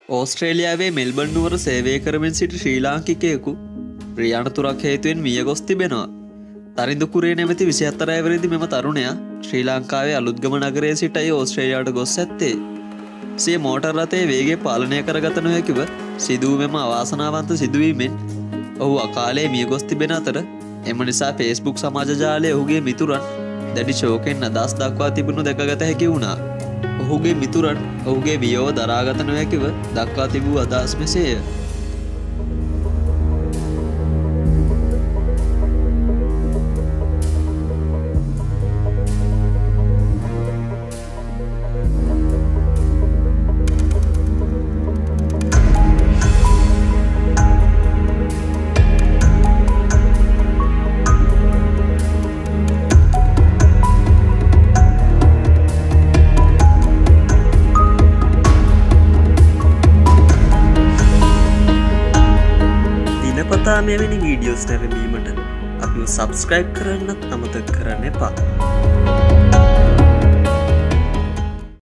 ඕස්ට්‍රේලියාවේ Melbourne නුවර සේවය කරමින් සිටි ශ්‍රී ලාංකිකයෙකු ප්‍රියාණතුරක් හේතුවෙන් මිය ගොස් තිබෙනවා. තරිඳුකුරේ නැමැති 24 වසරේදී මෙම තරුණයා ශ්‍රී ලංකාවේ අලුත්ගම නගරයේ සිටයි ඕස්ට්‍රේලියාවට ගොස් ඇත්තේ. සිය මෝටර් රථයේ වේගය පාලනය කරගත නොහැකිව සිදු වූ මෙම අවාසනාවන්ත සිදුවීමෙන් ඔහු අකාලයේ මිය ගොස් තිබෙන අතර එම නිසා Facebook සමාජ ජාලයේ ඔහුගේ මිතුරන් දැඩි ශෝකයෙන් අදහස් දක්වා තිබුණු දැකගත හැකි වුණා. ඔහුගේ මිතුරන් ඔහුගේ වියෝව දරාගත නොහැකිව දක්වා තිබූ අදහස් මෙසේය. මෙවැනි වීඩියෝස් නැරඹීමට අපිව සබස්ක්‍රයිබ් කරන්නත් අමතක කරන්න එපා.